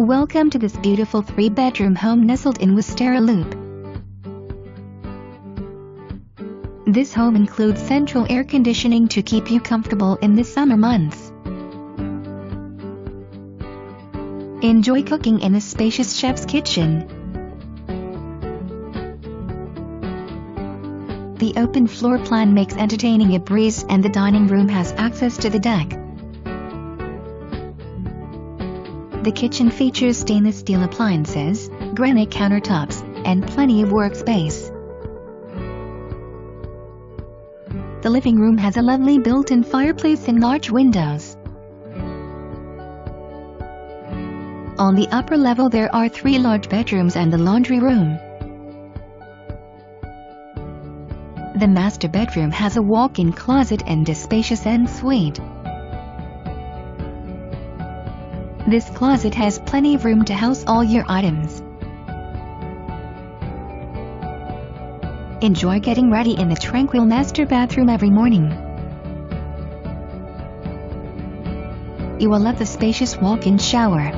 Welcome to this beautiful 3-bedroom home nestled in Westerra Loop. This home includes central air conditioning to keep you comfortable in the summer months. Enjoy cooking in a spacious chef's kitchen. The open floor plan makes entertaining a breeze, and the dining room has access to the deck. The kitchen features stainless steel appliances, granite countertops, and plenty of workspace. The living room has a lovely built-in fireplace and large windows. On the upper level there are 3 large bedrooms and the laundry room. The master bedroom has a walk-in closet and a spacious ensuite. This closet has plenty of room to house all your items. Enjoy getting ready in the tranquil master bathroom every morning. You will love the spacious walk-in shower.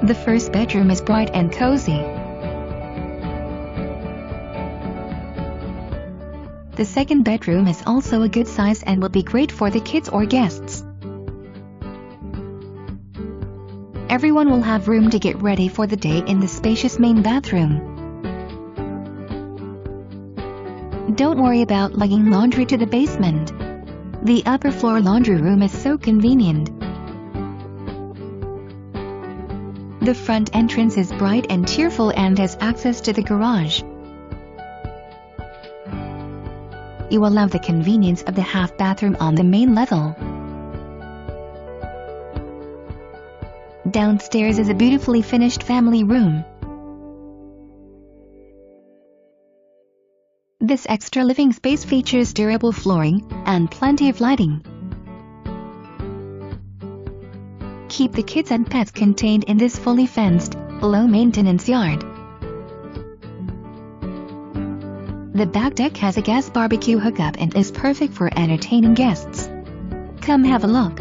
The first bedroom is bright and cozy. The second bedroom is also a good size and will be great for the kids or guests. Everyone will have room to get ready for the day in the spacious main bathroom. Don't worry about lugging laundry to the basement. The upper floor laundry room is so convenient. The front entrance is bright and cheerful and has access to the garage. You will love the convenience of the half bathroom on the main level. Downstairs is a beautifully finished family room. This extra living space features durable flooring and plenty of lighting. Keep the kids and pets contained in this fully fenced, low-maintenance yard. The back deck has a gas barbecue hookup and is perfect for entertaining guests. Come have a look.